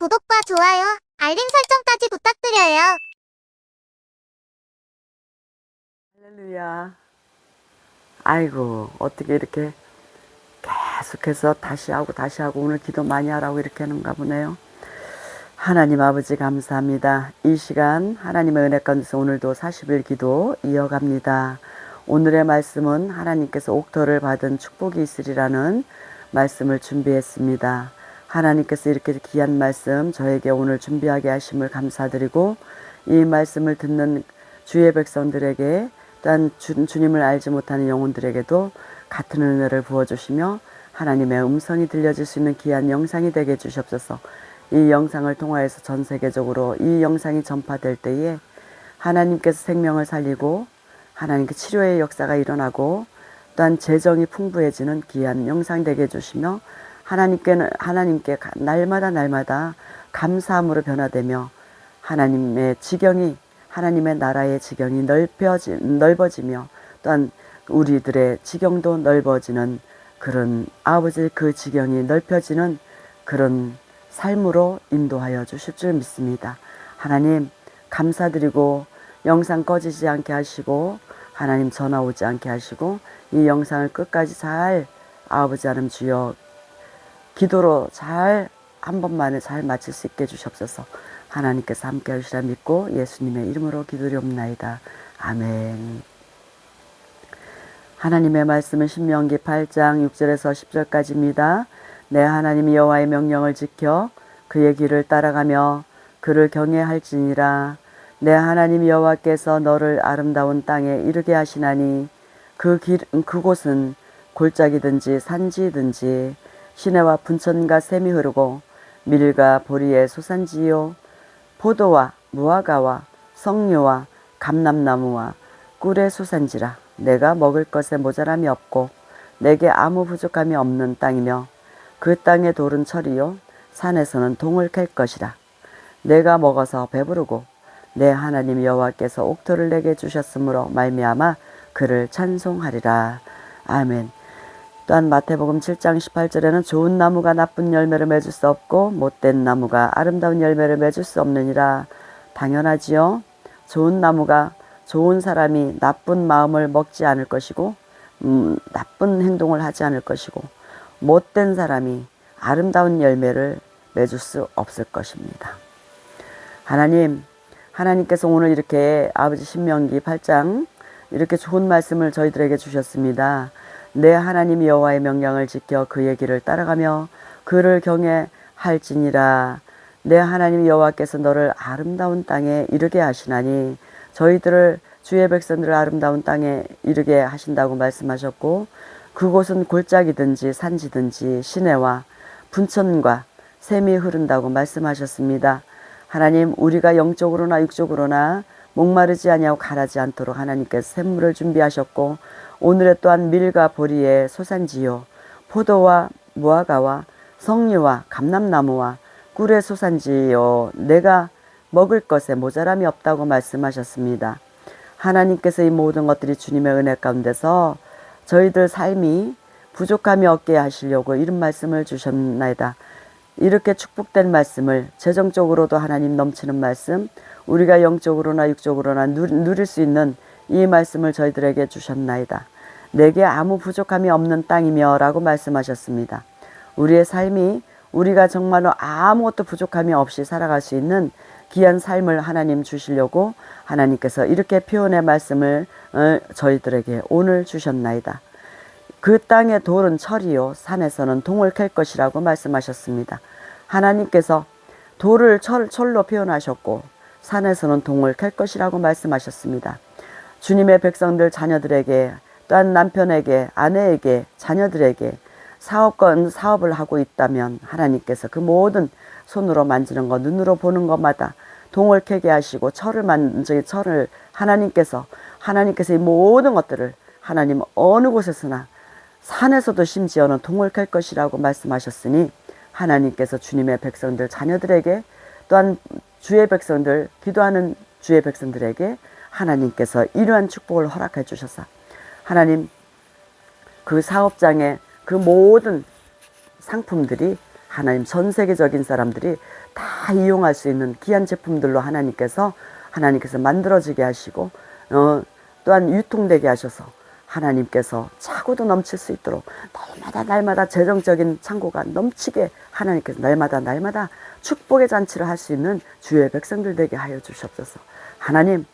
구독과 좋아요, 알림 설정까지 부탁드려요. 할렐루야. 아이고, 어떻게 이렇게 계속해서 다시 하고 오늘 기도 많이 하라고 이렇게 하는가 보네요. 하나님 아버지 감사합니다. 이 시간 하나님의 은혜 가운데서 오늘도 40일 기도 이어갑니다. 오늘의 말씀은 하나님께서 옥토를 받은 축복이 있으리라는 말씀을 준비했습니다. 하나님께서 이렇게 귀한 말씀 저에게 오늘 준비하게 하심을 감사드리고, 이 말씀을 듣는 주의 백성들에게, 또한 주님을 알지 못하는 영혼들에게도 같은 은혜를 부어주시며 하나님의 음성이 들려질 수 있는 귀한 영상이 되게 해주시옵소서. 이 영상을 통하여서 전 세계적으로 이 영상이 전파될 때에 하나님께서 생명을 살리고 하나님께 치료의 역사가 일어나고, 또한 재정이 풍부해지는 귀한 영상 되게 해주시며 하나님께 날마다 감사함으로 변화되며 하나님의 지경이, 하나님의 나라의 지경이 넓어지며, 또한 우리들의 지경도 넓어지는 그런, 아버지 그 지경이 넓혀지는 그런 삶으로 인도하여 주실 줄 믿습니다. 하나님 감사드리고, 영상 꺼지지 않게 하시고 하나님 전화 오지 않게 하시고, 이 영상을 끝까지 잘, 아버지 하나님 주여, 기도로 잘 한 번만에 잘 마칠 수 있게 해주시옵소서. 하나님께서 함께 하시라 믿고 예수님의 이름으로 기도리옵나이다. 아멘. 하나님의 말씀은 신명기 8장 6절에서 10절까지입니다. 내 하나님 여호와의 명령을 지켜 그의 길을 따라가며 그를 경외할지니라. 내 하나님 여호와께서 너를 아름다운 땅에 이르게 하시나니 그곳은 골짜기든지 산지든지 시내와 분천과 샘이 흐르고 밀과 보리의 소산지요. 포도와 무화과와 석류와 감람나무와 꿀의 소산지라. 내가 먹을 것에 모자람이 없고 내게 아무 부족함이 없는 땅이며, 그 땅의 돌은 철이요 산에서는 동을 캘 것이라. 내가 먹어서 배부르고 내 하나님 여호와께서 옥토를 내게 주셨으므로 말미암아 그를 찬송하리라. 아멘. 또한 마태복음 7장 18절에는 좋은 나무가 나쁜 열매를 맺을 수 없고 못된 나무가 아름다운 열매를 맺을 수 없느니라. 당연하지요. 좋은 나무가, 좋은 사람이 나쁜 마음을 먹지 않을 것이고 나쁜 행동을 하지 않을 것이고, 못된 사람이 아름다운 열매를 맺을 수 없을 것입니다. 하나님께서 오늘 이렇게 아버지 신명기 8장 이렇게 좋은 말씀을 저희들에게 주셨습니다. 내 하나님 여호와의 명령을 지켜 그의 길을 따라가며 그를 경외할지니라. 내 하나님 여호와께서 너를 아름다운 땅에 이르게 하시나니, 저희들을, 주의 백성들을 아름다운 땅에 이르게 하신다고 말씀하셨고, 그곳은 골짜기든지 산지든지 시내와 분천과 샘이 흐른다고 말씀하셨습니다. 하나님, 우리가 영적으로나 육적으로나 목마르지 아니하고 가라지 않도록 하나님께서 샘물을 준비하셨고, 오늘에 또한 밀과 보리의 소산지요 포도와 무화과와 석류와 감람나무와 꿀의 소산지요 내가 먹을 것에 모자람이 없다고 말씀하셨습니다. 하나님께서 이 모든 것들이 주님의 은혜 가운데서 저희들 삶이 부족함이 없게 하시려고 이런 말씀을 주셨나이다. 이렇게 축복된 말씀을, 재정적으로도 하나님 넘치는 말씀, 우리가 영적으로나 육적으로나 누릴 수 있는 이 말씀을 저희들에게 주셨나이다. 내게 아무 부족함이 없는 땅이며 라고 말씀하셨습니다. 우리의 삶이, 우리가 정말로 아무것도 부족함이 없이 살아갈 수 있는 귀한 삶을 하나님 주시려고 하나님께서 이렇게 표현의 말씀을 저희들에게 오늘 주셨나이다. 그 땅의 돌은 철이요 산에서는 동을 캘 것이라고 말씀하셨습니다. 하나님께서 돌을 철로 표현하셨고 산에서는 동을 캘 것이라고 말씀하셨습니다. 주님의 백성들 자녀들에게, 또한 남편에게, 아내에게, 자녀들에게 사업을 하고 있다면 하나님께서 그 모든 손으로 만지는 것, 눈으로 보는 것마다 동을 캐게 하시고 철을 하나님께서 이 모든 것들을 하나님 어느 곳에서나, 산에서도 심지어는 동을 캘 것이라고 말씀하셨으니, 하나님께서 주님의 백성들 자녀들에게, 또한 주의 백성들, 기도하는 주의 백성들에게 하나님께서 이러한 축복을 허락해 주셔서, 하나님 그 사업장에 그 모든 상품들이 하나님 전 세계적인 사람들이 다 다 이용할 수 있는 귀한 제품들로 하나님께서 만들어지게 하시고 또한 유통되게 하셔서 하나님께서 차고도 넘칠 수 있도록 날마다 재정적인 창고가 넘치게 하나님께서 날마다 축복의 잔치를 할 수 있는 주의 백성들 되게 하여 주시옵소서. 하나님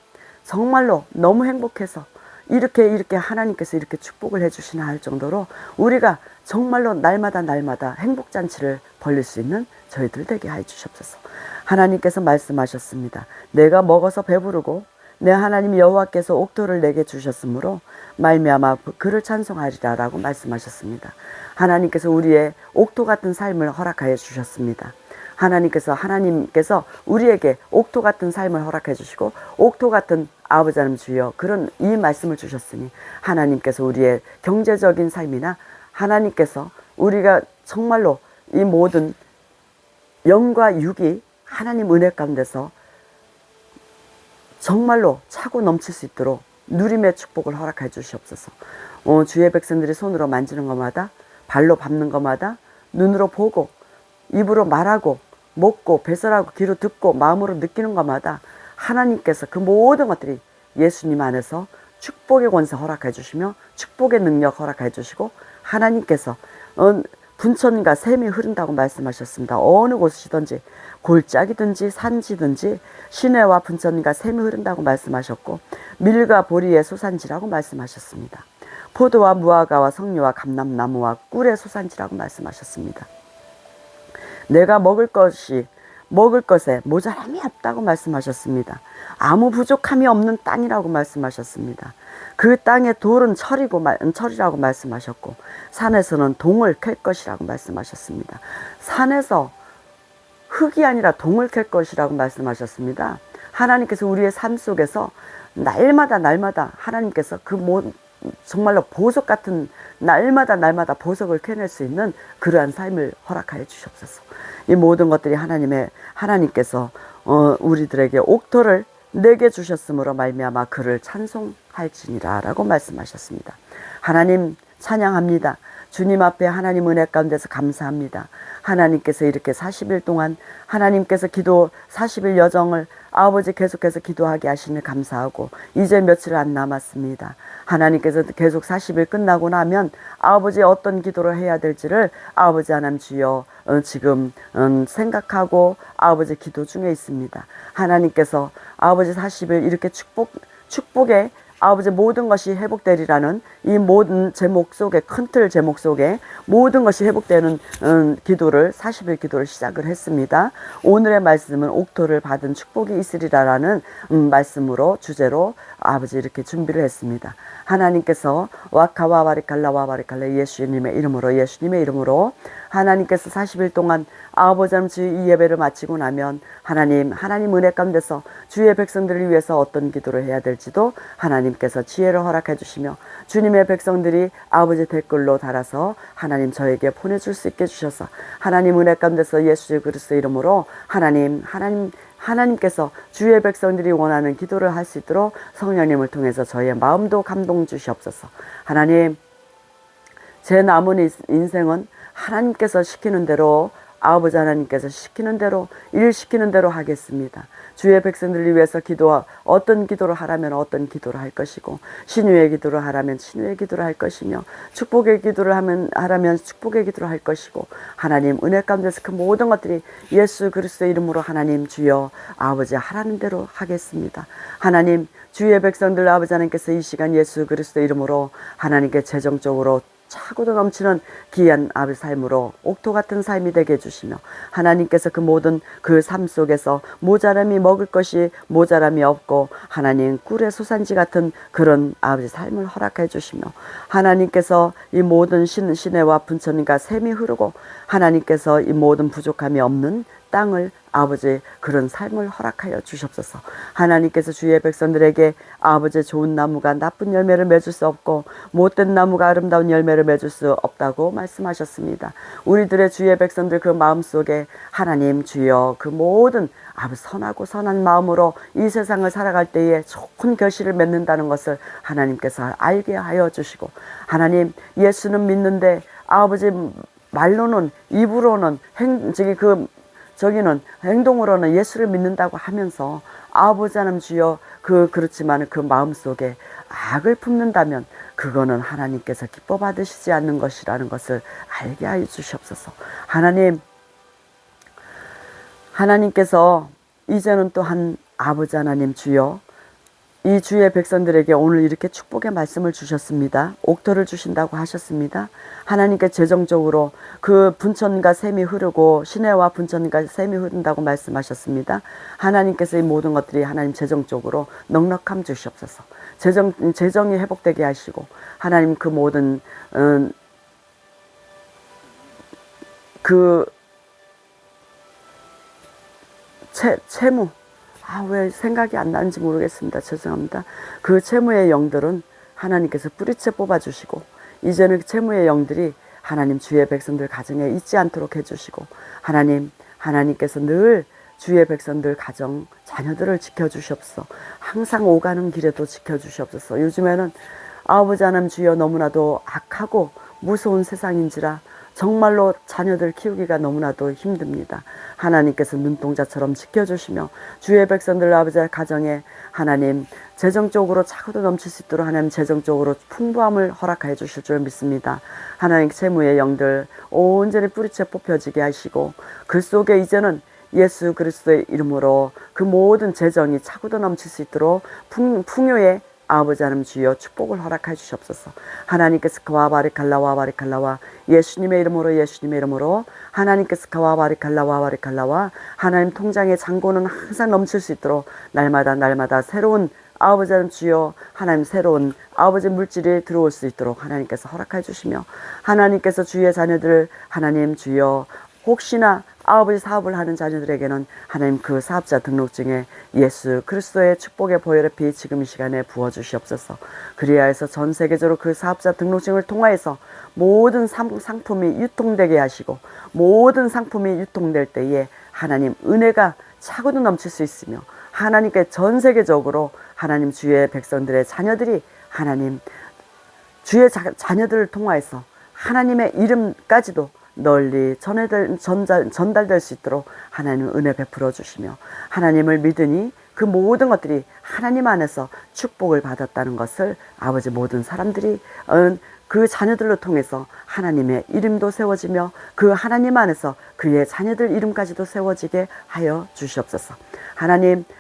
정말로 너무 행복해서 이렇게 하나님께서 이렇게 축복을 해주시나 할 정도로 우리가 정말로 날마다 행복잔치를 벌릴 수 있는 저희들 되게 하여 주시옵소서. 하나님께서 말씀하셨습니다. 내가 먹어서 배부르고 내 하나님 여호와께서 옥토를 내게 주셨으므로 말미암아 그를 찬송하리라 라고 말씀하셨습니다. 하나님께서 우리의 옥토 같은 삶을 허락하여 주셨습니다. 하나님께서 우리에게 옥토 같은 삶을 허락해 주시고 옥토 같은 아버지 하나님 주여 그런 이 말씀을 주셨으니 하나님께서 우리의 경제적인 삶이나 하나님께서 우리가 정말로 이 모든 영과 육이 하나님 은혜 가운데서 정말로 차고 넘칠 수 있도록 누림의 축복을 허락해 주시옵소서. 주의 백성들이 손으로 만지는 것마다 발로 밟는 것마다 눈으로 보고 입으로 말하고 먹고 배설하고 귀로 듣고 마음으로 느끼는 것마다 하나님께서 그 모든 것들이 예수님 안에서 축복의 권세 허락해 주시며 축복의 능력 허락해 주시고 하나님께서 분천과 샘이 흐른다고 말씀하셨습니다. 어느 곳이든지 골짜기든지 산지든지 시내와 분천과 샘이 흐른다고 말씀하셨고 밀과 보리의 소산지라고 말씀하셨습니다. 포도와 무화과와 석류와 감람나무와 꿀의 소산지라고 말씀하셨습니다. 내가 먹을 것에 모자람이 없다고 말씀하셨습니다. 아무 부족함이 없는 땅이라고 말씀하셨습니다. 그 땅의 돌은 철이라고 말씀하셨고 산에서는 동을 캘 것이라고 말씀하셨습니다. 산에서 흙이 아니라 동을 캘 것이라고 말씀하셨습니다. 하나님께서 우리의 삶 속에서 날마다 하나님께서 정말로 보석 같은 날마다 보석을 캐낼 수 있는 그러한 삶을 허락하여 주시옵소서. 이 모든 것들이 하나님께서 우리들에게 옥토를 내게 주셨으므로 말미암아 그를 찬송할지니라 라고 말씀하셨습니다. 하나님 찬양합니다. 주님 앞에 하나님 은혜 가운데서 감사합니다. 하나님께서 이렇게 40일 동안 하나님께서 40일 여정을 아버지 계속해서 기도하게 하시니 감사하고 이제 며칠 안 남았습니다. 하나님께서 계속 40일 끝나고 나면 아버지 어떤 기도를 해야 될지를 아버지 하나님 주여 지금 생각하고 아버지 기도 중에 있습니다. 하나님께서 아버지 40일 이렇게 축복의 아버지 모든 것이 회복되리라는 이 모든 제목 속에 큰 틀 제목 속에 모든 것이 회복되는 기도를 40일 기도를 시작을 했습니다. 오늘의 말씀은 옥토를 받은 축복이 있으리라라는 말씀으로 주제로 아버지 이렇게 준비를 했습니다. 하나님께서 와카와 바리칼라와 바리칼라 예수님의 이름으로 하나님께서 40일 동안 아버지 하나님 이 예배를 마치고 나면 하나님 은혜 가운데서 주의 백성들을 위해서 어떤 기도를 해야 될지도 하나님께서 지혜를 허락해 주시며 주님의 백성들이 아버지 댓글로 달아서 하나님 저에게 보내줄 수 있게 주셔서 하나님 은혜 가운데서 예수 그리스도 이름으로 하나님께서 주의 백성들이 원하는 기도를 할 수 있도록 성령님을 통해서 저의 마음도 감동 주시옵소서. 하나님 제 남은 인생은 하나님께서 시키는 대로 아버지 하나님께서 시키는 대로 일 시키는 대로 하겠습니다. 주의 백성들을 위해서 어떤 기도를 하라면 어떤 기도를 할 것이고 신유의 기도를 하라면 신유의 기도를 할 것이며 축복의 기도를 하라면 축복의 기도를 할 것이고 하나님 은혜 가운데서 그 모든 것들이 예수 그리스도 이름으로 하나님 주여 아버지 하라는 대로 하겠습니다. 하나님 주의 백성들 아버지 하나님께서 이 시간 예수 그리스도 이름으로 하나님께 재정적으로 차고도 넘치는 귀한 아버지 삶으로 옥토 같은 삶이 되게 해주시며 하나님께서 그 모든 그 삶 속에서 먹을 것이 모자람이 없고 하나님 꿀의 소산지 같은 그런 아버지 삶을 허락해 주시며 하나님께서 이 모든 시내와 분천과 샘이 흐르고 하나님께서 이 모든 부족함이 없는 땅을 아버지 그런 삶을 허락하여 주시옵소서. 하나님께서 주의 백성들에게 아버지 좋은 나무가 나쁜 열매를 맺을 수 없고 못된 나무가 아름다운 열매를 맺을 수 없다고 말씀하셨습니다. 우리들의 주의 백성들 그 마음속에 하나님 주여 그 모든 아버지 선한 마음으로 이 세상을 살아갈 때에 좋은 결실을 맺는다는 것을 하나님께서 알게 하여 주시고 하나님 예수는 믿는데 아버지 말로는 입으로는 저기는 행동으로는 예수를 믿는다고 하면서 아버지 하나님 주여 그렇지만 그 마음속에 악을 품는다면 그거는 하나님께서 기뻐 받으시지 않는 것이라는 것을 알게 하여 주시옵소서. 하나님께서 이제는 또한 아버지 하나님 주여 이 주의 백성들에게 오늘 이렇게 축복의 말씀을 주셨습니다. 옥토를 주신다고 하셨습니다. 하나님께 재정적으로 그 분천과 샘이 흐르고 시내와 분천과 샘이 흐른다고 말씀하셨습니다. 하나님께서 이 모든 것들이 하나님 재정적으로 넉넉함 주시옵소서. 재정이 회복되게 하시고 하나님 그 모든 그 채무 왜 생각이 안 나는지 모르겠습니다. 죄송합니다. 그 채무의 영들은 하나님께서 뿌리채 뽑아주시고 이제는 채무의 영들이 하나님 주의 백성들 가정에 있지 않도록 해주시고 하나님께서 늘 주의 백성들 가정 자녀들을 지켜주시옵소서. 항상 오가는 길에도 지켜주시옵소서. 요즘에는 아버지 하나님 주여 너무나도 악하고 무서운 세상인지라 정말로 자녀들 키우기가 너무나도 힘듭니다. 하나님께서 눈동자처럼 지켜주시며 주의 백성들 아버지 가정에 하나님 재정적으로 차고도 넘칠 수 있도록 하나님 재정적으로 풍부함을 허락하여 주실 줄 믿습니다. 하나님 채무의 영들 온전히 뿌리채 뽑혀지게 하시고 그 속에 이제는 예수 그리스도의 이름으로 그 모든 재정이 차고도 넘칠 수 있도록 풍요의 아버지 하나님 주여 축복을 허락해 주시옵소서. 하나님께서 그와 바리칼라와 예수님의 이름으로 하나님께서 그와 바리칼라와 하나님 통장의 잔고는 항상 넘칠 수 있도록 날마다 새로운 아버지 하나님 주여 하나님 새로운 아버지 물질이 들어올 수 있도록 하나님께서 허락해 주시며 하나님께서 주의 자녀들 하나님 주여 혹시나 아버지 사업을 하는 자녀들에게는 하나님 그 사업자 등록증에 예수 그리스도의 축복의 보혈의 피 지금 이 시간에 부어주시옵소서. 그리하여서 전 세계적으로 그 사업자 등록증을 통하여서 모든 상품이 유통되게 하시고 모든 상품이 유통될 때에 하나님 은혜가 차고도 넘칠 수 있으며 하나님께 전 세계적으로 하나님 주의 백성들의 자녀들이 하나님 주의 자녀들을 통하여서 하나님의 이름까지도 널리 전달될 수 있도록 하나님 은혜 베풀어 주시며 하나님을 믿으니 그 모든 것들이 하나님 안에서 축복을 받았다는 것을 아버지 모든 사람들이 그 자녀들로 통해서 하나님의 이름도 세워지며 그 하나님 안에서 그의 자녀들 이름까지도 세워지게 하여 주시옵소서.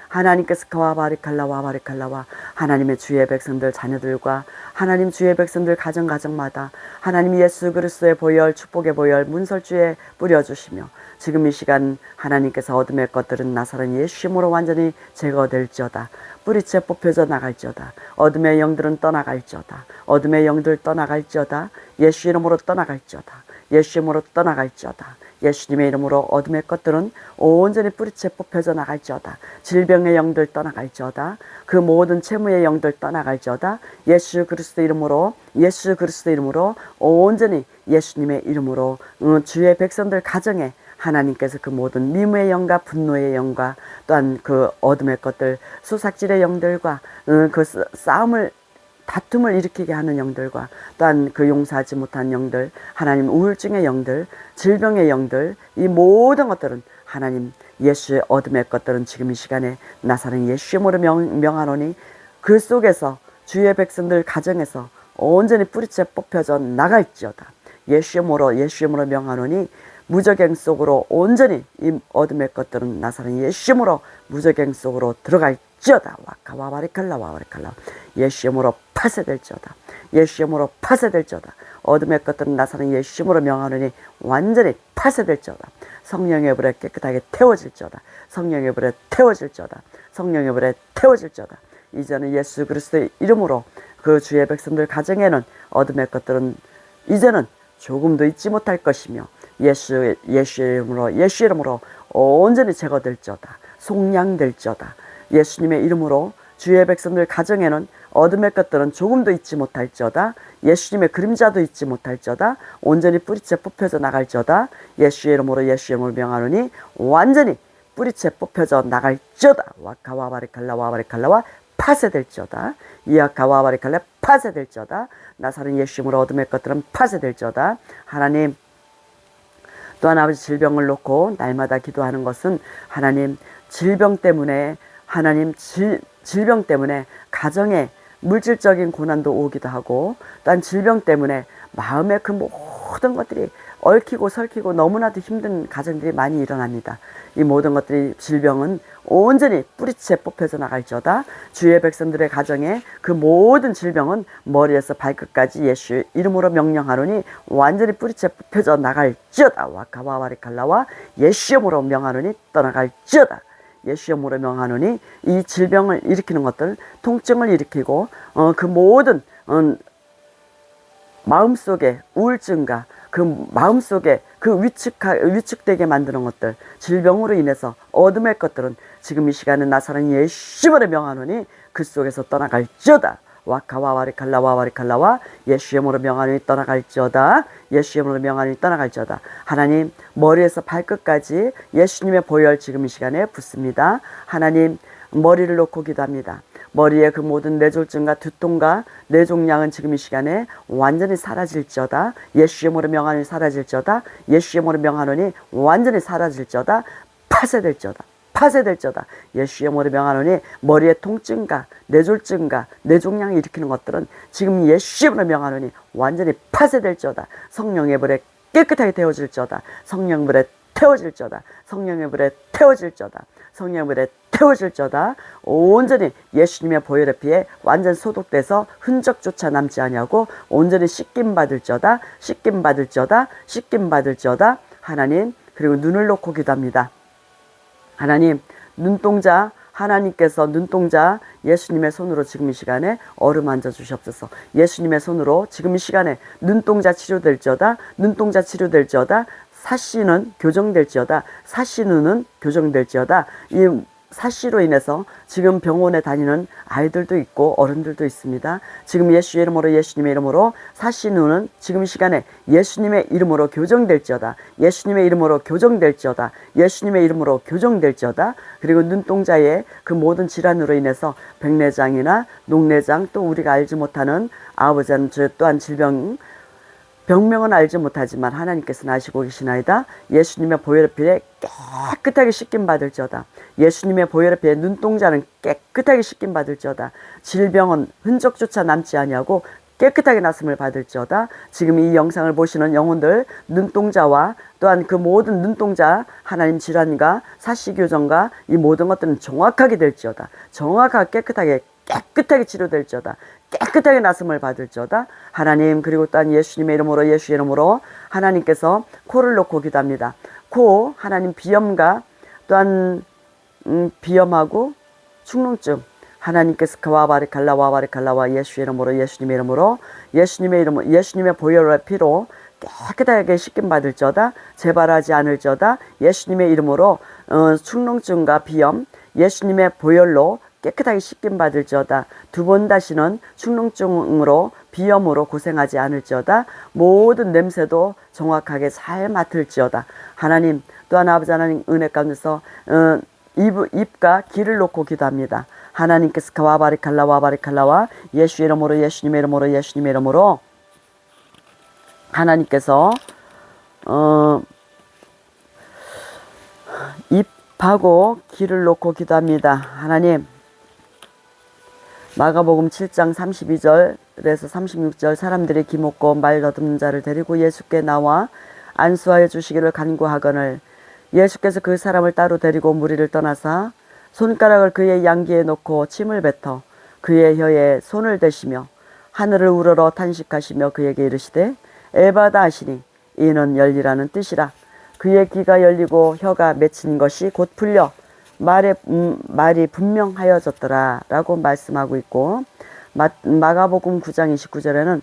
하나님께서 그와 바리칼라와 하나님의 주의 백성들 자녀들과 하나님 주의 백성들 가정마다 하나님 예수 그리스도의 보혈 축복의 보혈 문설주에 뿌려주시며 지금 이 시간 하나님께서 어둠의 것들은 나사렛 예수님으로 완전히 제거될지어다. 뿌리채 뽑혀져 나갈지어다. 어둠의 영들은 떠나갈지어다. 어둠의 영들 떠나갈지어다. 예수 이름으로 떠나갈지어다. 예수 이름으로 떠나갈지어다. 예수님의 이름으로 어둠의 것들은 온전히 뿌리채 뽑혀져 나갈지어다. 질병의 영들 떠나갈지어다. 그 모든 채무의 영들 떠나갈지어다. 예수 그리스도 이름으로 온전히 예수님의 이름으로 주의 백성들 가정에 하나님께서 그 모든 미움의 영과 분노의 영과 또한 그 어둠의 것들 수삭질의 영들과 그 다툼을 일으키게 하는 영들과 또한 그 용서하지 못한 영들 하나님 우울증의 영들 질병의 영들 이 모든 것들은 하나님 예수의 어둠의 것들은 지금 이 시간에 나사렛 예수님으로 명하노니 그 속에서 주의 백성들 가정에서 온전히 뿌리채 뽑혀져 나갈지어다. 예수님으로 명하노니 무적행 속으로 온전히 이 어둠의 것들은 나사렛 예수님으로 무적행 속으로 들어갈지어다. 와카와 바리칼라 예수님으로 파쇄될지어다. 예수님으로 파쇄될지어다. 어둠의 것들은 나사렛 예수님으로 명하노니 완전히 파쇄될지어다. 성령의 불에 깨끗하게 태워질지어다. 성령의 불에 태워질지어다. 성령의 불에 태워질지어다. 이제는 예수 그리스도의 이름으로 그 주의 백성들 가정에는 어둠의 것들은 이제는 조금도 잊지 못할 것이며 예수 이름으로 온전히 제거될지어다. 속량될지어다. 예수님의 이름으로 주의 백성들 가정에는 어둠의 것들은 조금도 잊지 못할지어다. 예수님의 그림자도 잊지 못할지어다. 온전히 뿌리채 뽑혀져 나갈지어다. 예수의 이름으로 명하노니 완전히 뿌리채 뽑혀져 나갈지어다. 와카와 바리칼라와 파쇄될지어다. 이아카와 바리칼라 파쇄될지어다. 나사렛 예수님으로 어둠의 것들은 파쇄될지어다. 하나님 또한 아버지 질병을 놓고 날마다 기도하는 것은 하나님 질병 때문에 질병 때문에 가정에 물질적인 고난도 오기도 하고 또한 질병 때문에 마음의 그 모든 것들이 얽히고 설키고 너무나도 힘든 가정들이 많이 일어납니다. 이 모든 것들이 질병은 온전히 뿌리채 뽑혀져 나갈지어다. 주의 백성들의 가정에 그 모든 질병은 머리에서 발끝까지 예수 이름으로 명령하노니 완전히 뿌리채 뽑혀져 나갈지어다. 와카와와리칼라와 예수이름으로 명하노니 떠나갈지어다. 예수이름으로 명하노니 이 질병을 일으키는 것들, 통증을 일으키고 그 모든 마음속에 우울증과 그 마음속에 그 위축되게 만드는 것들, 질병으로 인해서 어둠의 것들은 지금 이 시간에 나사렛 예수님으로 명하노니 그 속에서 떠나갈지어다. 와카와와리칼라와와리칼라와 예수님으로 명하노니 떠나갈지어다. 예수님으로 명하노니 떠나갈지어다. 하나님 머리에서 발끝까지 예수님의 보혈 지금 이 시간에 붓습니다. 하나님 머리를 놓고 기도합니다. 머리의 그 모든 뇌졸중과 두통과 뇌종양은 지금 이 시간에 완전히 사라질지어다. 예수님으로 명하노니 사라질지어다. 예수님으로 명하노니 완전히 사라질지어다. 파쇄될지어다. 파쇄될지어다. 예수님으로 명하노니 머리의 통증과 뇌졸중과 뇌종양을 일으키는 것들은 지금 예수님으로 명하노니 완전히 파쇄될지어다. 성령의 불에 깨끗하게 태워질지어다. 성령 불에 태워질지어다. 성령의 불에 태워질지어다. 성령의 불에 태워질지어다. 온전히 예수님의 보혈의 피에 완전 소독돼서 흔적조차 남지 아니하고 온전히 씻김받을지어다. 씻김받을지어다. 씻김받을지어다. 하나님 그리고 눈을 놓고 기도합니다. 하나님 눈동자 하나님께서 눈동자 예수님의 손으로 지금 이 시간에 어루만져 주시옵소서. 예수님의 손으로 지금 이 시간에 눈동자 치료될지어다. 눈동자 치료될지어다. 사씨는 교정될지어다. 사씨눈은 교정될지어다. 이 사씨로 인해서 지금 병원에 다니는 아이들도 있고 어른들도 있습니다. 지금 예수의 이름으로 예수님의 이름으로 사씨눈은 지금 이 시간에 예수님의 이름으로 교정될지어다. 예수님의 이름으로 교정될지어다. 예수님의 이름으로 교정될지어다. 그리고 눈동자의 그 모든 질환으로 인해서 백내장이나 녹내장 또 우리가 알지 못하는 아버지는 또한 병명은 알지 못하지만 하나님께서는 아시고 계시나이다. 예수님의 보혈의 피에 깨끗하게 씻김 받을지어다. 예수님의 보혈의 피에 눈동자는 깨끗하게 씻김 받을지어다. 질병은 흔적조차 남지 아니하고 깨끗하게 났음을 받을지어다. 지금 이 영상을 보시는 영혼들 눈동자와 또한 그 모든 눈동자 하나님 질환과 사시교정과 이 모든 것들은 정확하게 될지어다. 정확하게 깨끗하게 치료될지어다. 깨끗하게 나음을 받을지어다. 하나님 그리고 또한 예수님의 이름으로 예수의 이름으로 하나님께서 코를 놓고 기도합니다. 코 하나님 비염과 또한 비염하고 축농증 하나님께서 와바리칼라와 예수의 이름으로 예수님의 이름으로 예수님의 보혈의 피로 깨끗하게 씻김 받을지어다. 재발하지 않을지어다. 예수님의 이름으로 축농증과 비염 예수님의 보혈로 깨끗하게 씻김 받을지어다. 두 번 다시는 축농증으로 비염으로 고생하지 않을지어다. 모든 냄새도 정확하게 잘 맡을지어다. 하나님 또한 아버지 하나님 은혜 가운데서 입과 귀를 놓고 기도합니다. 하나님께서 와바리칼라와 예수의 이름으로 예수님의 이름으로 하나님께서 입하고 귀를 놓고 기도합니다. 하나님 마가복음 7장 32절에서 36절 사람들이 기먹고 말 더듬는 자를 데리고 예수께 나와 안수하여 주시기를 간구하거늘 예수께서 그 사람을 따로 데리고 무리를 떠나사 손가락을 그의 양귀에 놓고 침을 뱉어 그의 혀에 손을 대시며 하늘을 우러러 탄식하시며 그에게 이르시되 에바다 하시니 이는 열리라는 뜻이라. 그의 귀가 열리고 혀가 맺힌 것이 곧 풀려 말이 분명하여졌더라 라고 말씀하고 있고 마가복음 9장 29절에는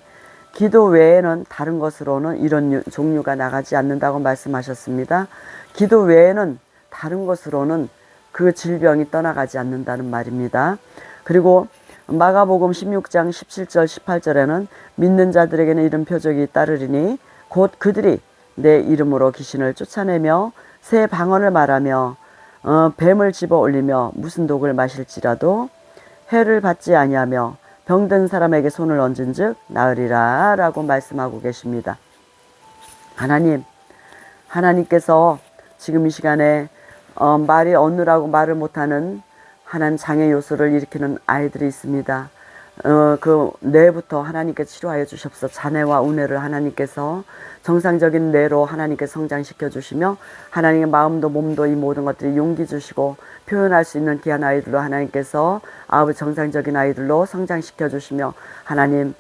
기도 외에는 다른 것으로는 이런 종류가 나가지 않는다고 말씀하셨습니다. 기도 외에는 다른 것으로는 그 질병이 떠나가지 않는다는 말입니다. 그리고 마가복음 16장 17절 18절에는 믿는 자들에게는 이런 표적이 따르리니 곧 그들이 내 이름으로 귀신을 쫓아내며 새 방언을 말하며 뱀을 집어 올리며 무슨 독을 마실지라도 해를 받지 아니하며 병든 사람에게 손을 얹은즉 나으리라 라고 말씀하고 계십니다. 하나님 하나님께서 지금 이 시간에 말이 어느라고 말을 못하는 하나님 장애 요소를 일으키는 아이들이 있습니다. 그 뇌부터 하나님께 치료하여 주십소. 자뇌와 우뇌를 하나님께서 정상적인 뇌로 하나님께 성장시켜 주시며 하나님의 마음도 몸도 이 모든 것들이 용기 주시고 표현할 수 있는 귀한 아이들로 하나님께서 아버지 정상적인 아이들로 성장시켜 주시며 하나님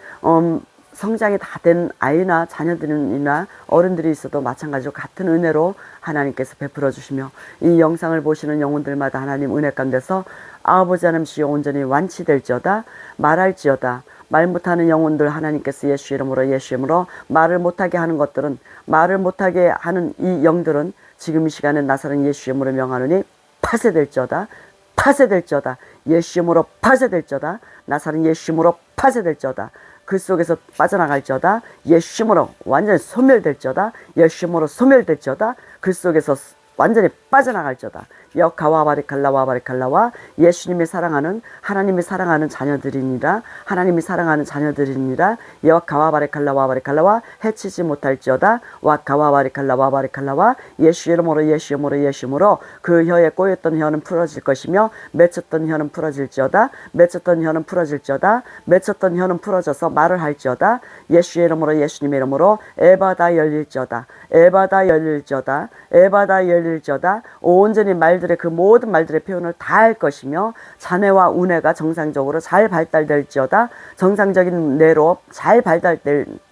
성장이 다 된 아이나 자녀들이나 어른들이 있어도 마찬가지로 같은 은혜로 하나님께서 베풀어 주시며 이 영상을 보시는 영혼들마다 하나님 은혜 가운데서 아버지 하나님 주여 온전히 완치될지어다. 말할지어다. 말 못하는 영혼들 하나님께서 예수 이름으로 말을 못하게 하는 것들은 말을 못하게 하는 이 영들은 지금 이 시간에 나사렛 예수 이름으로 명하노니 파쇄될지어다. 파쇄될지어다. 예수 이름으로 파쇄될지어다. 나사렛 예수 이름으로 파쇄될지어다. 그 속에서 빠져나갈지어다. 예수 이름으로 완전히 소멸될지어다. 예수 이름으로 소멸될지어다. 그 속에서 완전히 빠져나갈지어다. 여카와바리칼라와 바리칼라와 예수님이 사랑하는 하나님이 사랑하는 자녀들이니라. 하나님이 사랑하는 자녀들이니라. 여카와바리칼라와 바리칼라와 해치지 못할지어다. 와카와바리칼라와 바리칼라와 예수 이름으로 그 혀에 꼬였던 혀는 풀어질 것이며 맺혔던 혀는 풀어질지어다. 맺혔던 혀는 풀어질지어다. 맺혔던 혀는 풀어져서 말을 할지어다. 예수 이름으로 예수님의 이름으로 에바다 열릴지어다. 에바다 열릴지어다. 에바다 열릴지어다. 온전히 말들의 그 모든 말들의 표현을 다 할 것이며 자뇌와 우뇌가 정상적으로 잘 발달될지어다. 정상적인 뇌로 잘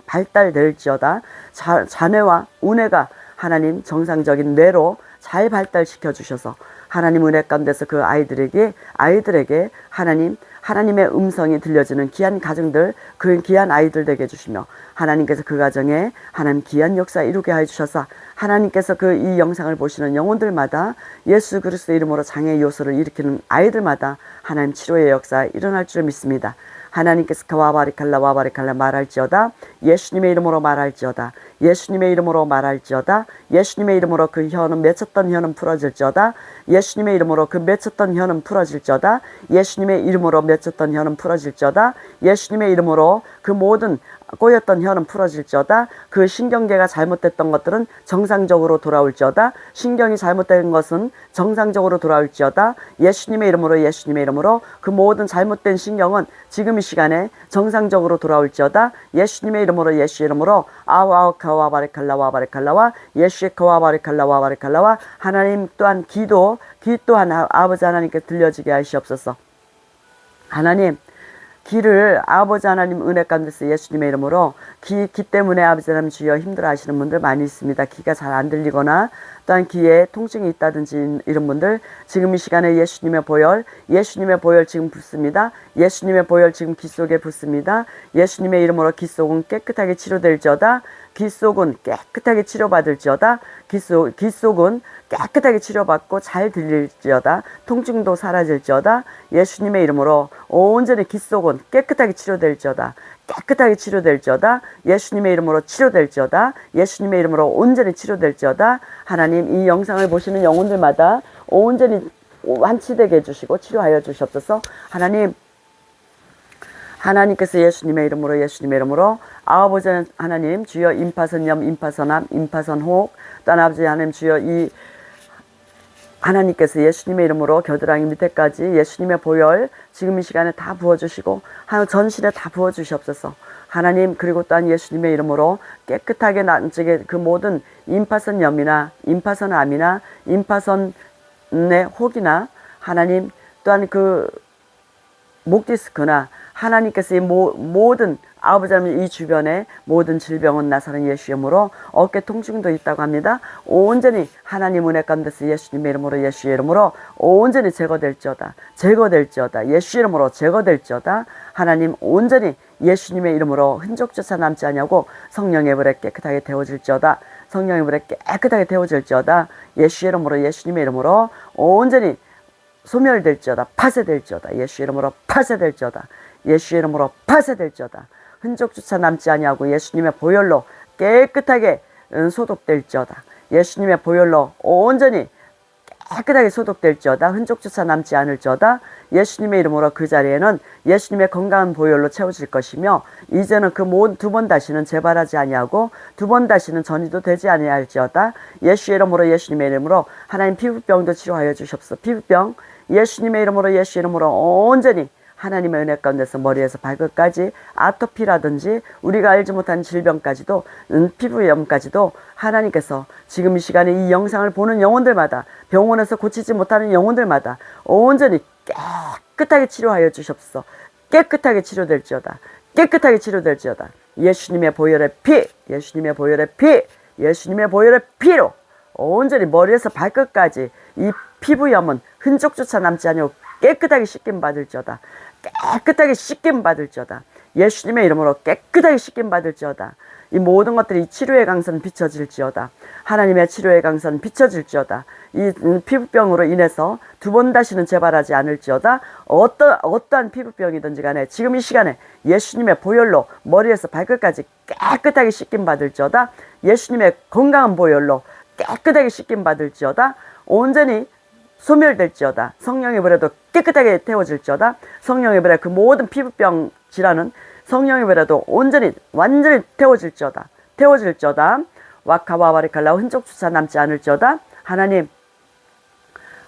발달될지어다. 자뇌와 우뇌가 하나님 정상적인 뇌로 잘 발달시켜 주셔서 하나님 은혜 가운데서 그 아이들에게 하나님의 음성이 들려지는 귀한 가정들, 그 귀한 아이들 되게 해주시며 하나님께서 그 가정에 하나님 귀한 역사 이루게 해주셔서 하나님께서 그 이 영상을 보시는 영혼들마다 예수 그리스도 이름으로 장애 요소를 일으키는 아이들마다 하나님 치료의 역사 일어날 줄 믿습니다. 하나님께서 와바리칼라 말할지어다. 예수님의 이름으로 말할지어다. 예수님의 이름으로 말할지어다. 예수님의 이름으로 그 혀는 맺혔던 혀는 풀어질지어다. 예수님의 이름으로 그 맺혔던 혀는 풀어질지어다. 예수님의 이름으로 맺혔던 혀는 풀어질지어다. 예수님의 이름으로 그 모든 꼬였던 혀는 풀어질지어다. 그 신경계가 잘못됐던 것들은 정상적으로 돌아올지어다. 신경이 잘못된 것은 정상적으로 돌아올지어다. 예수님의 이름으로 그 모든 잘못된 신경은 지금 이 시간에 정상적으로 돌아올지어다. 예수님의 이름으로 아와카와바리칼라와 예수의카와바리칼라와 하나님 또한 귀 또한 아버지 하나님께 들려지게 하시옵소서. 하나님 귀를 아버지 하나님 은혜 가운데서 예수님의 이름으로 귀 때문에 아버지 하나님 주여 힘들어 하시는 분들 많이 있습니다. 귀가 잘 안 들리거나 또한 귀에 통증이 있다든지 이런 분들 지금 이 시간에 예수님의 보혈 지금 붓습니다. 예수님의 보혈 지금 귀 속에 붓습니다. 예수님의 이름으로 귀 속은 깨끗하게 치료될지어다. 귀 속은 깨끗하게 치료받을지어다. 귀 속은 깨끗하게 치료받고 잘 들릴지어다. 통증도 사라질지어다. 예수님의 이름으로 온전히 귀 속은 깨끗하게 치료될지어다. 깨끗하게 치료될지어다. 예수님의 이름으로 치료될지어다. 예수님의 이름으로 온전히 치료될지어다. 하나님 이 영상을 보시는 영혼들마다 온전히 완치되게 해주시고 치료하여 주시옵소서. 하나님께서 예수님의 이름으로 아버지 하나님 주여 임파선염 임파선암 임파선혹 또한 아버지 하나님 주여 이 하나님께서 예수님의 이름으로 겨드랑이 밑에까지 예수님의 보혈 지금 이 시간에 다 부어주시고 전신에 다 부어주시옵소서. 하나님 그리고 또한 예수님의 이름으로 깨끗하게 난직의 그 모든 임파선염이나 임파선암이나 임파선의 혹이나 하나님 또한 그 목디스크나 하나님께서 이 모든 아버지 하나님 이 주변에 모든 질병은 나사렛 예수 이름으로 어깨 통증도 있다고 합니다. 온전히 하나님 은혜 가운데서 예수님의 이름으로 온전히 제거될지어다. 예수 이름으로 제거될지어다. 하나님 온전히 예수님의 이름으로 흔적조차 남지 아니하고 성령의 불에 깨끗하게 데워질지어다. 예수 이름으로 예수님의 이름으로 온전히 소멸될지어다. 파쇄될지어다. 예수 이름으로 파쇄될지어다. 흔적조차 남지 아니하고 예수님의 보혈로 깨끗하게 소독될지어다. 예수님의 보혈로 온전히 깨끗하게 소독될지어다. 흔적조차 남지 않을지어다. 예수님의 이름으로 그 자리에는 예수님의 건강한 보혈로 채워질 것이며 이제는 그 모든 두 번 다시는 재발하지 아니하고 두 번 다시는 전이도 되지 아니할지어다. 예수의 이름으로 예수님의 이름으로 하나님 피부병도 치료하여 주십시오. 피부병 예수님의 이름으로 예수의 이름으로 온전히 하나님의 은혜 가운데서 머리에서 발끝까지 아토피라든지 우리가 알지 못한 질병까지도 피부염까지도 하나님께서 지금 이 시간에 이 영상을 보는 영혼들마다 병원에서 고치지 못하는 영혼들마다 온전히 깨끗하게 치료하여 주십시오. 깨끗하게 치료될지어다. 깨끗하게 치료될지어다. 예수님의 보혈의 피, 예수님의 보혈의 피, 예수님의 보혈의 피로 온전히 머리에서 발끝까지 이 피부염은 흔적조차 남지 아니하고 깨끗하게 씻김 받을지어다. 깨끗하게 씻김 받을지어다. 예수님의 이름으로 깨끗하게 씻김 받을지어다. 이 모든 것들이 치료의 강선 비춰질지어다. 하나님의 치료의 강선 비춰질지어다. 이 피부병으로 인해서 두 번 다시는 재발하지 않을지어다. 어떠한 피부병이든지 간에 지금 이 시간에 예수님의 보혈로 머리에서 발끝까지 깨끗하게 씻김 받을지어다. 예수님의 건강한 보혈로 깨끗하게 씻김 받을지어다. 온전히 소멸될지어다. 성령의 불에도 깨끗하게 태워질지어다. 성령의 불에 그 모든 피부병 질환은 성령의 불에도 온전히 완전히 태워질지어다. 태워질지어다. 와카와바리칼라 흔적조차 남지 않을지어다. 하나님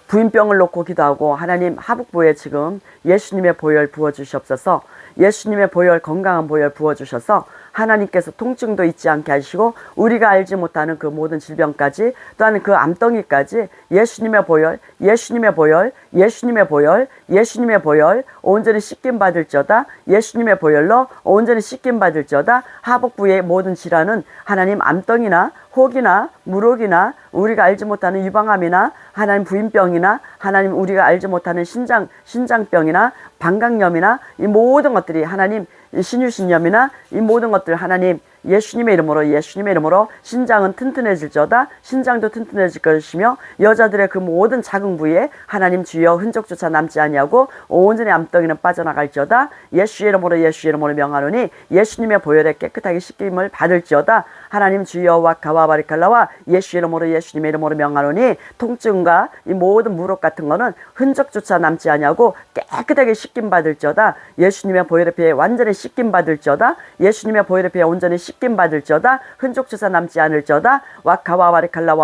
부인병을 놓고 기도하고 하나님 하복부에 지금 예수님의 보혈 부어주시옵소서. 예수님의 보혈 건강한 보혈 부어주셔서 하나님께서 통증도 있지 않게 하시고 우리가 알지 못하는 그 모든 질병까지 또한 그 암덩이까지 예수님의 보혈 예수님의 보혈 예수님의 보혈 예수님의 보혈 온전히 씻김 받을지어다. 예수님의 보혈로 온전히 씻김 받을지어다. 하복부의 모든 질환은 하나님 암덩이나 혹이나 물혹이나 우리가 알지 못하는 유방암이나 하나님 부인병이나 하나님 우리가 알지 못하는 신장병이나 방광염이나 이 모든 것들이 하나님 신유신염이나 이 모든 것들 하나님 예수님의 이름으로 신장은 튼튼해질지어다. 신장도 튼튼해질 것이며 여자들의 그 모든 자궁 부위에 하나님 주여 흔적조차 남지 아니하고 온전히 암덩이는 빠져나갈지어다. 예수의 이름으로 명하노니 예수님의 보혈에 깨끗하게 씻김을 받을지어다. 하나님 주여 와카와바리칼라와 예수의 이름으로 예수님의 이름으로 명하노니 통증과 이 모든 무릎 같은 거는 흔적조차 남지 아니하고 깨끗하게 씻김 받을지어다. 예수님의 보혈의 피에 완전히 씻김 받을지어다. 예수님의 보혈의 피에 온전히 씻김 받을지어다. 흔적조차 남지 않을지어다. 와카와바리칼라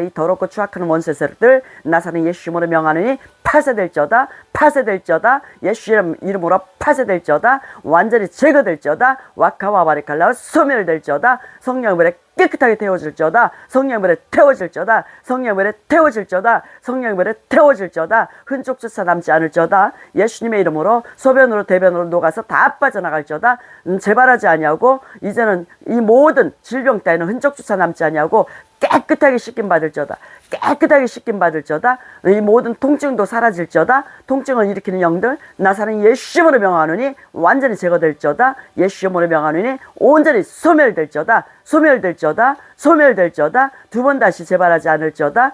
이 더럽고 추악한 원수 세력들 나사는 예수 이름으로 명하노니 파쇄될지어다. 파쇄될지어다. 예수 이름으로 파쇄될지어다. 완전히 제거될지어다. 와카와바리칼라 소멸될지어다. 성령의 불에 깨끗하게 태워질지어다. 성령의 불에 태워질지어다. 성령의 불에 태워질지어다. 성령의 불에 태워질지어다. 흔적조차 남지 않을지어다. 예수님의 이름으로 소변으로 대변으로 녹아서 다 빠져나갈지어다. 재발하지 아니하고 이제는 이 모든 질병 따위는 흔적조차 남지 아니하고 깨끗하게 씻김 받을지어다. 깨끗하게 씻김 받을지어다. 이 모든 통증도 사라질지어다. 통증을 일으키는 영들 나사는 예수 이름으로 명하노니 완전히 제거될지어다. 예수 이름으로 명하노니 온전히 소멸될지어다. 소멸될지어다. 소멸될지어다. 두 번 다시 재발하지 않을지어다.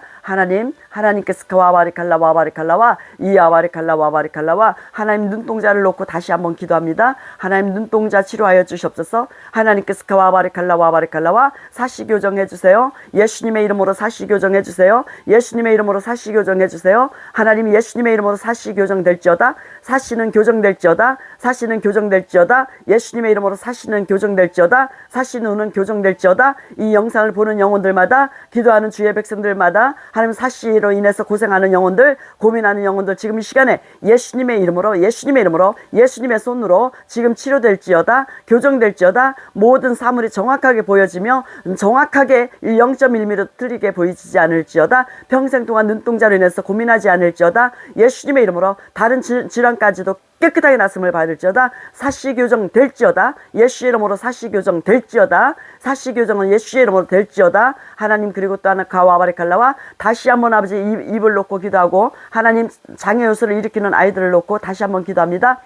하나님께서 와바리칼라와 이아바리칼라와 하나님 눈동자를 놓고 다시 한번 기도합니다. 하나님 눈동자 치료하여 주시옵소서. 하나님께서 와바리칼라와 사시교정해 주세요. 예수님의 이름으로 사시교정해 주세요. 예수님의 이름으로 사시교정해 주세요. 하나님 예수님의 이름으로 사시교정 될지어다. 사시는 교정될지어다. 사시는 교정될지어다. 예수님의 이름으로 사시는 교정될지어다. 사시는 교정될지어다. 이 영상을 보는 영혼들마다 기도하는 주의 백성들마다 하나님 사시로 인해서 고생하는 영혼들 고민하는 영혼들 지금 이 시간에 예수님의 이름으로 예수님의 손으로 지금 치료될지어다. 교정될지어다. 모든 사물이 정확하게 보여지며 정확하게 0.1mm 틀리게 보이지 않을지어다. 평생 동안 눈동자로 인해서 고민하지 않을지어다. 예수님의 이름으로 다른 질환까지도 깨끗하게 나음을 받을지어다. 사시교정 될지어다. 예수의 이름으로 사시교정 될지어다. 사시교정은 예수의 이름으로 될지어다. 하나님 그리고 또 하나 가와바리칼라와 다시 한번 아버지 입을 놓고 기도하고 하나님 장애 요소를 일으키는 아이들을 놓고 다시 한번 기도합니다.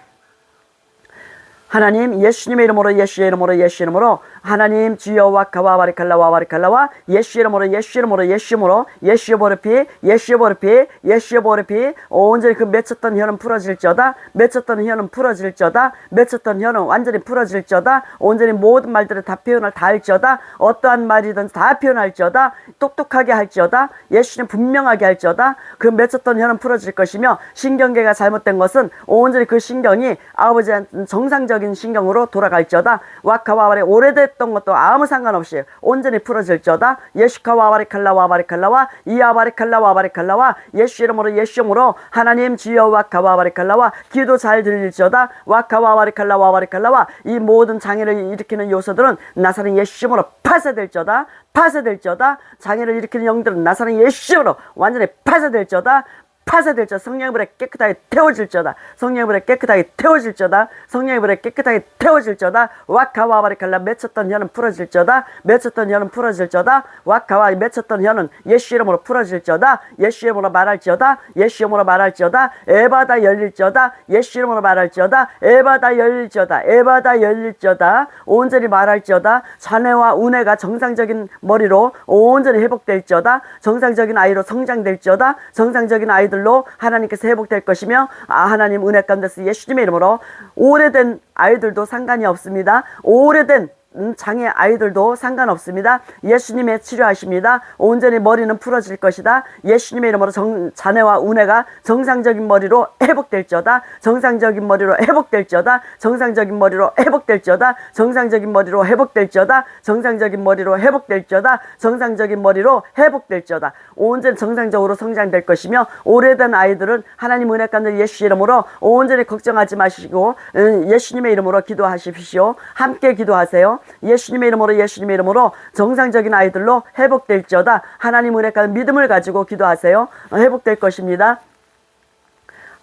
하나님 예수님의 이름으로 예수의 이름으로 예수의 이름으로 하나님 주여 와카와 바리칼라와 바리칼라와 예수의 이름으로 예수의 이름으로 예수의 이름으로 예수의 보르피 예수의 보르피 예수의 보르피 온전히 그 맺혔던 혀는 풀어질지어다 맺혔던 혀는 풀어질지어다 맺혔던 혀는 완전히 풀어질지어다 온전히 모든 말들을 다 표현을 다 할지어다 어떠한 말이든 다 표현할지어다 똑똑하게 할지어다 예수님 분명하게 할지어다 그 맺혔던 혀는 풀어질 것이며 신경계가 잘못된 것은 온전히 그 신경이 아버지한테 정상적인 신경으로 돌아갈지어다 와카와바리 오래됐던 것도 아무 상관없이 온전히 풀어질지어다 예슈카와 바리칼라와 바리칼라와 이아바리칼라와 바리칼라와 예수 이름으로 예수 이름으로 하나님 주여 와카와 바리칼라와 기도 잘 들릴지어다 와카와 바리칼라와 바리칼라와 이 모든 장애를 일으키는 요소들은 나사렛 예수 이름으로 파쇄될지어다 파쇄될지어다 장애를 일으키는 영들은 나사렛 예수 이름으로 완전히 파쇄될지어다 파쇄될지어다 성령의 불에 깨끗하게 태워질지어다 성령의 불에 깨끗하게 태워질지어다 성령의 불에 깨끗하게 태워질지어다 와카와 바리칼라 맺혔던 혀는 풀어질지어다 맺혔던 혀는 풀어질지어다 와카와 맺혔던 혀는 예수 이름으로 풀어질지어다 예수 이름으로 말할지어다 예수 이름으로 말할지어다 에바다 열릴지어다 예수 이름으로 말할지어다 에바다 열릴지어다 에바다 열릴지어다 온전히 말할지어다 자네와 우네가 정상적인 머리로 온전히 회복될지어다 정상적인 아이로 성장될지어다 정상적인 아이들 로 하나님께서 회복될 것이며 하나님 은혜 가운데서 예수님의 이름으로 오래된 아이들도 상관이 없습니다. 오래된 장애 아이들도 상관없습니다. 예수님의 치료하십니다. 온전히 머리는 풀어질 것이다. 예수님의 이름으로 자네와 우네가 정상적인 머리로 회복될지어다. 정상적인 머리로 회복될지어다. 정상적인 머리로 회복될지어다. 정상적인 머리로 회복될지어다. 정상적인 머리로 회복될지어다. 정상적인 머리로 회복될지어다. 온전히 정상적으로 성장될 것이며 오래된 아이들은 하나님 은혜 가운데 예수 이름으로 온전히 걱정하지 마시고 예수님의 이름으로 기도하십시오. 함께 기도하세요. 예수님의 이름으로 정상적인 아이들로 회복될지어다. 하나님 은혜 가운데 믿음을 가지고 기도하세요. 회복될 것입니다.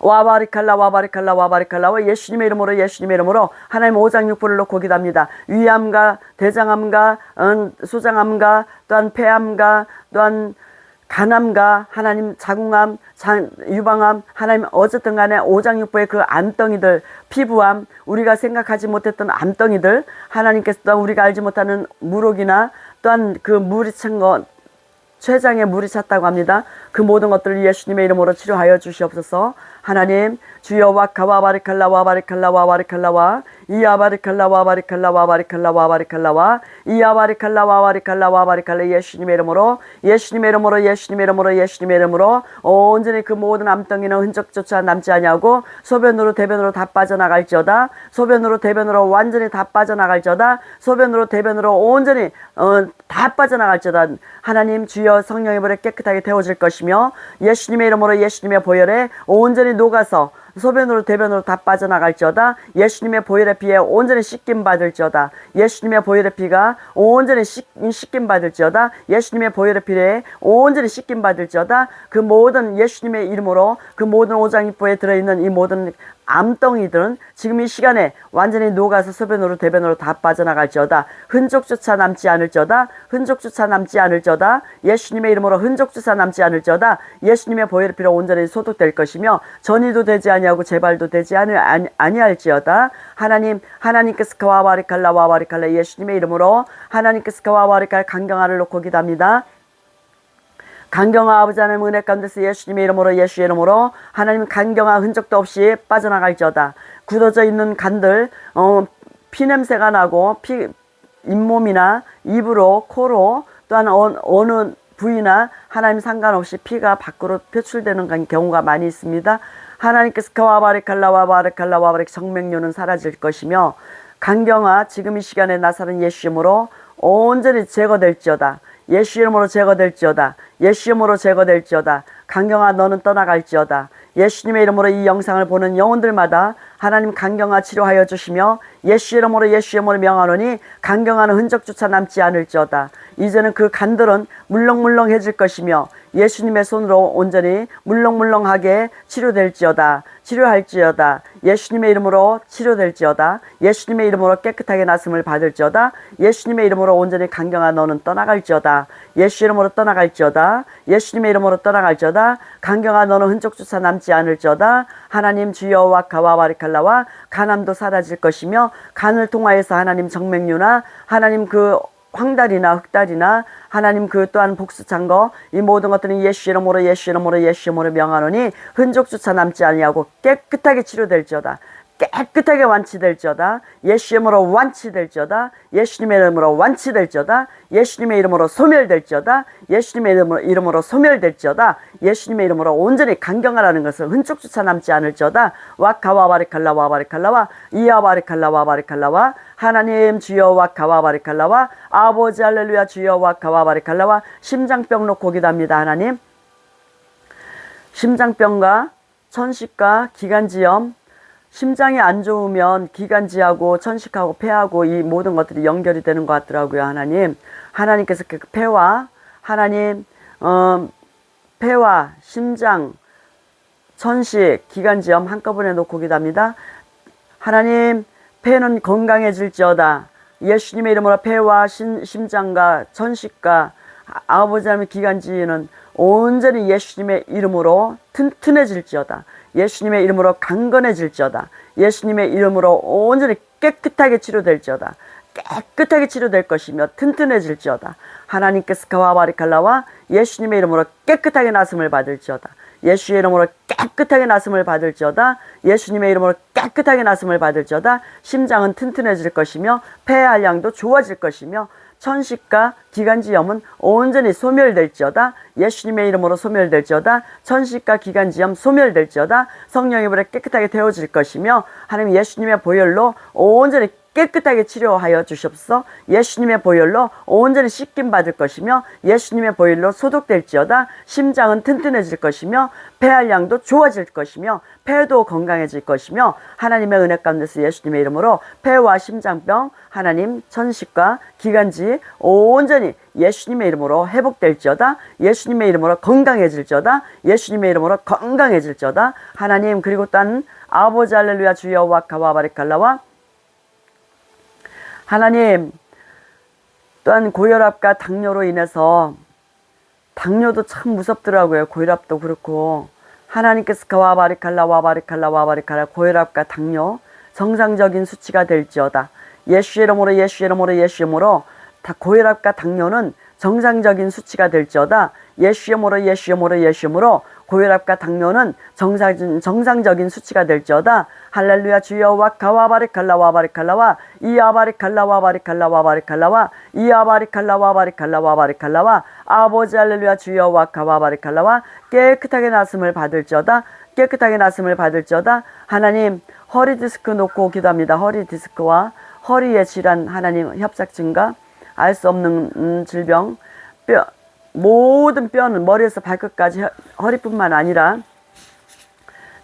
와바리칼라 와바리칼라 와바리칼라와 예수님의 이름으로 하나님 오장육부를 놓고 기도합니다. 위암과 대장암과 소장암과 또한 폐암과 또한 간암과 하나님 자궁암, 유방암 하나님 어쨌든 간에 오장육부의 그 암덩이들 피부암 우리가 생각하지 못했던 암덩이들 하나님께서 또한 우리가 알지 못하는 물혹이나 또한 그 물이 찬 것 췌장에 물이 찼다고 합니다. 그 모든 것들을 예수님의 이름으로 치료하여 주시옵소서. 하나님 주여 와카와 바리칼라 와바리칼라 와바리칼라와 이아바리칼라 와바리칼라 와바리칼라 와바리칼라와 이아바리칼라 와바리칼라 와바리칼라 예수님의 이름으로 온전히 그 모든 암덩이는 흔적조차 남지 아니하고 소변으로 대변으로 다 빠져나갈지어다. 소변으로 대변으로 완전히 다 빠져나갈지어다. 소변으로 대변으로 온전히 다 빠져나갈지어다. 하나님 주여 성령의 불에 깨끗하게 태워질 것이며 예수님의 이름으로 예수님의 보혈에 온전히 녹아서 소변으로 대변으로 다 빠져나갈지어다. 예수님의 보혈의 피에 온전히 씻김 받을지어다. 예수님의 보혈의 피가 온전히 씻김 받을지어다. 예수님의 보혈의 피에 온전히 씻김 받을지어다. 그 모든 예수님의 이름으로 그 모든 오장육부에 들어있는 이 모든 암덩이들은 지금 이 시간에 완전히 녹아서 소변으로 대변으로 다 빠져나갈지어다. 흔적조차 남지 않을지어다. 흔적조차 남지 않을지어다. 예수님의 이름으로 흔적조차 남지 않을지어다. 예수님의 보혈의 피로 온전히 소독될 것이며 전이도 되지 아니하고 재발도 되지 아니할지어다. 하나님께서 와바리칼라 와바리칼라 예수님의 이름으로 하나님께서 와바리칼 강경화를 놓고 기도합니다. 강경화 아버지 하나님 은혜 가운데서 예수님의 이름으로 하나님 강경화 흔적도 없이 빠져나갈지어다. 굳어져 있는 간들 피냄새가 나고 잇몸이나 입으로 코로 또한 어느 부위나 하나님 상관없이 피가 밖으로 표출되는 경우가 많이 있습니다. 하나님께서 와바리칼라 정맥류는 사라질 것이며 강경화 지금 이 시간에 나사렛 예수 이름으로 온전히 제거될지어다. 예수 이름으로 제거될지어다. 예수 이름으로 제거될지어다. 강경화 너는 떠나갈지어다. 예수님의 이름으로 이 영상을 보는 영혼들마다 하나님 강경화 치료하여 주시며 예수 이름으로 명하노니 강경화는 흔적조차 남지 않을지어다. 이제는 그 간들은 물렁물렁해질 것이며 예수님의 손으로 온전히 물렁물렁하게 치료할지어다. 예수님의 이름으로 치료될지어다. 예수님의 이름으로 깨끗하게 나음을 받을지어다. 예수님의 이름으로 온전히 강경화 너는 떠나갈지어다. 예수 이름으로 떠나갈지어다. 예수님의 이름으로 떠나갈지어다. 강경화 너는 흔적조차 남지 않을지어다. 하나님 주여 와카와 바리칼라 와바리칼라와 간암도 사라질 것이며 간을 통하여서 하나님 정맥류나 하나님 그 황달이나 흑달이나 하나님 그 또한 복수찬 거 이 모든 것들은 예수 이름으로 예수 이름으로 예수 이름으로 명하노니 흔적조차 남지 아니하고 깨끗하게 치료될지어다. 깨끗하게 완치될지어다. 예수 이름으로 완치될지어다. 예수님의 이름으로 완치될지어다. 예수님의 이름으로 소멸될지어다. 예수님의 이름으로 소멸될지어다. 예수님의 이름으로 온전히 강경하라는 것은 흔적조차 남지 않을지어다. 와카와바리칼라 와바리칼라와 이아바리칼라 와바리칼라와 하나님 주여 와카와바리칼라와 아버지 할렐루야 주여 와카와바리칼라와 심장병 놓고 기도합니다. 하나님 심장병과 천식과 기관지염 심장이 안 좋으면 기관지하고 천식하고 폐하고 이 모든 것들이 연결이 되는 것 같더라고요. 하나님 하나님께서 그 폐와 하나님 폐와 심장 천식 기관지염 한꺼번에 놓고 기도합니다. 하나님 폐는 건강해질지어다. 예수님의 이름으로 폐와 심장과 천식과 아버지 하나님의 기관지는 온전히 예수님의 이름으로 튼튼해질지어다. 예수님의 이름으로 강건해질지어다. 예수님의 이름으로 온전히 깨끗하게 치료될지어다. 깨끗하게 치료될 것이며 튼튼해질지어다. 하나님께서 가와바리칼라와 예수님의 이름으로 깨끗하게 나음을 받을지어다. 예수의 이름으로 깨끗하게 나음을 받을지어다. 예수님의 이름으로 깨끗하게 나음을 받을지어다. 심장은 튼튼해질 것이며 폐의 한량도 좋아질 것이며 천식과 기관지염은 온전히 소멸될지어다. 예수님의 이름으로 소멸될지어다. 천식과 기관지염 소멸될지어다. 성령의 불에 깨끗하게 데워질 것이며 하나님 예수님의 보혈로 온전히 깨끗하게 치료하여 주시옵소서. 예수님의 보혈로 온전히 씻김 받을 것이며 예수님의 보혈로 소독될지어다. 심장은 튼튼해질 것이며 폐활량도 좋아질 것이며 폐도 건강해질 것이며 하나님의 은혜 가운데서 예수님의 이름으로 폐와 심장병 하나님 천식과 기관지 온전히 예수님의 이름으로 회복될지어다. 예수님의 이름으로 건강해질지어다. 예수님의 이름으로 건강해질지어다. 하나님 그리고 딴 아버지 할렐루야 주여 와카와바리칼라와 하나님 또한 고혈압과 당뇨로 인해서 당뇨도 참 무섭더라고요. 고혈압도 그렇고 하나님께서 와바리칼라 와바리칼라 와바리칼라 고혈압과 당뇨 정상적인 수치가 될지어다. 예수 이름으로 예수 이름으로 예수 이름으로 다 고혈압과 당뇨는 정상적인 수치가 될지어다. 예수 이름으로 예수 이름으로 예수 이름으로 고혈압과 당뇨는 정상적인 수치가 될지어다. 할렐루야 주여 와카와바리칼라 와바리칼라와 이아바리칼라 와바리칼라 와바리칼라와 이아바리칼라 와바리칼라 와바리칼라와 아버지 할렐루야 주여 와카와바리칼라와 깨끗하게 나음을 받을지어다. 깨끗하게 나음을 받을지어다. 하나님 허리 디스크 놓고 기도합니다. 허리 디스크와 허리의 질환 하나님 협착증과 알 수 없는 질병 모든 뼈는 머리에서 발끝까지 허리뿐만 아니라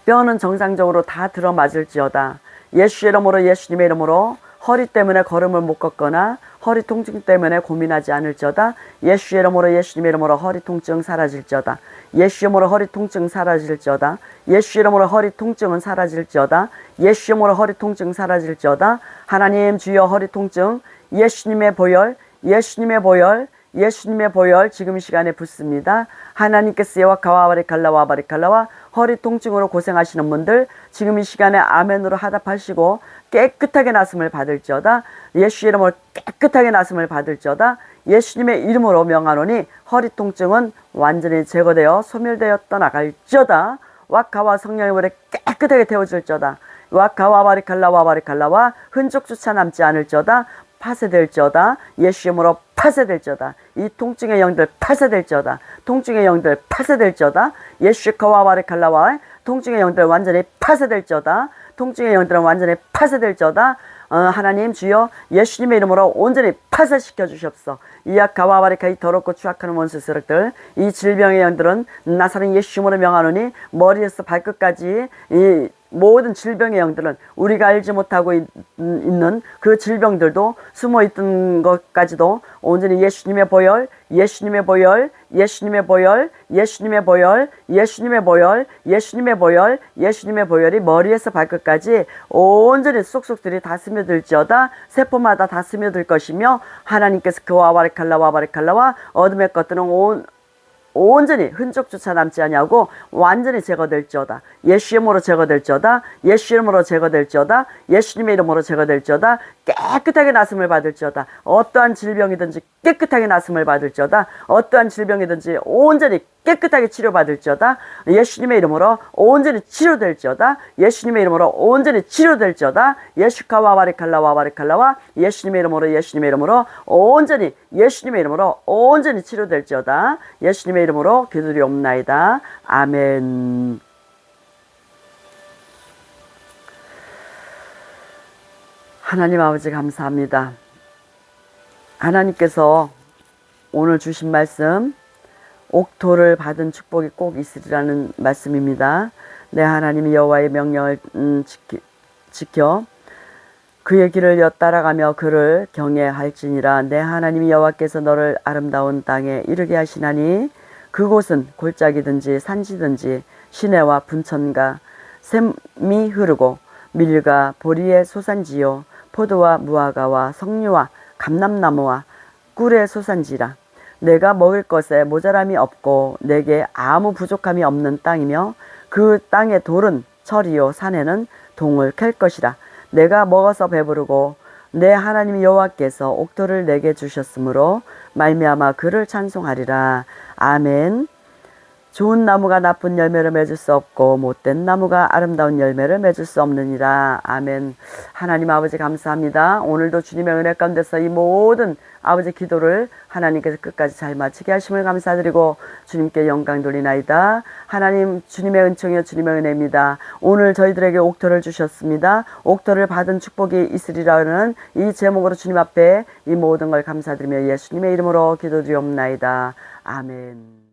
뼈는 정상적으로 다 들어맞을지어다. 예수 이름으로 예수님의 이름으로 허리 때문에 걸음을 못 걷거나 허리 통증 때문에 고민하지 않을지어다. 예수 이름으로 예수님의 이름으로 허리 통증 사라질지어다. 예수 이름으로 허리 통증 사라질지어다. 예수 이름으로 허리 통증은 사라질지어다. 예수 이름으로 허리 통증 사라질지어다. 하나님 주여 허리 통증 예수님의 보혈 예수님의 보혈 예수님의 보혈 지금 이 시간에 붓습니다. 하나님께서 와카와바리칼라 와바리칼라와 허리 통증으로 고생하시는 분들 지금 이 시간에 아멘으로 하답하시고 깨끗하게 나음을 받을지어다. 예수 이름으로 깨끗하게 나음을 받을지어다. 예수님의 이름으로 명하노니 허리 통증은 완전히 제거되어 소멸되어 떠나갈지어다. 와카와 성령의 물에 깨끗하게 태워질지어다. 와카와바리칼라 와바리칼라와 흔적조차 남지 않을지어다. 파쇄될지어다. 예수 이름으로 파쇄될지어다. 이 통증의 영들 파쇄될지어다. 통증의 영들 파쇄될지어다. 예수 카와바리칼라와 통증의 영들 완전히 파쇄될지어다. 통증의 영들은 완전히 파쇄될지어다. 하나님 주여 예수님의 이름으로 온전히 파쇄시켜 주시옵소서. 이야카와바리카 이 더럽고 추악하는 원수 세력들 이 질병의 영들은 나사렛 예수 이름으로 명하노니 머리에서 발끝까지 이 모든 질병의 영들은 우리가 알지 못하고 있는 그 질병들도 숨어있던 것까지도 온전히 예수님의 보혈 예수님의 보혈 예수님의 보혈 예수님의 보혈 예수님의 보혈 예수님의 보혈 예수님의 보혈이 머리에서 발끝까지 온전히 쏙쏙들이 다 스며들지어다. 세포마다 다 스며들 것이며 하나님께서 그 와바리칼라 와바리칼라와 어둠의 것들은 온전히 흔적조차 남지 아니하고 완전히 제거될지어다. 예수 이름으로 제거될지어다. 예수 이름으로 제거될지어다. 예수님의 이름으로 제거될지어다. 깨끗하게 나음을 받을지어다. 어떠한 질병이든지 깨끗하게 나음을 받을지어다. 어떠한 질병이든지 온전히 깨끗하게 치료받을지어다. 예수님의 이름으로 온전히 치료될지어다. 예수님의 이름으로 온전히 치료될지어다. 예수카와 바리칼라와 바리칼라와 예수님의 이름으로 온전히 예수님의 이름으로 온전히 치료될지어다. 예수님의 이름으로 기도드리옵나이다. 아멘. 하나님 아버지 감사합니다. 하나님께서 오늘 주신 말씀 옥토를 받은 축복이 꼭 있으리라는 말씀입니다. 내 하나님 여호와의 명령을 지켜 그의 길을 따라가며 그를 경외할지니라. 내 하나님 여호와께서 너를 아름다운 땅에 이르게 하시나니 그곳은 골짜기든지 산지든지 시내와 분천과 샘이 흐르고 밀과 보리의 소산지요 포도와 무화과와 석류와 감람나무와 꿀의 소산지라. 내가 먹을 것에 모자람이 없고 내게 아무 부족함이 없는 땅이며 그 땅의 돌은 철이요 산에는 동을 캘 것이라. 내가 먹어서 배부르고 내 하나님 여호와께서 옥토를 내게 주셨으므로 말미암아 그를 찬송하리라. 아멘. 좋은 나무가 나쁜 열매를 맺을 수 없고 못된 나무가 아름다운 열매를 맺을 수 없느니라. 아멘. 하나님 아버지 감사합니다. 오늘도 주님의 은혜 가운데서 이 모든 아버지 기도를 하나님께서 끝까지 잘 마치게 하심을 감사드리고 주님께 영광 돌리나이다. 하나님 주님의 은총이요 주님의 은혜입니다. 오늘 저희들에게 옥토를 주셨습니다. 옥토를 받은 축복이 있으리라는 이 제목으로 주님 앞에 이 모든 걸 감사드리며 예수님의 이름으로 기도드리옵나이다. 아멘.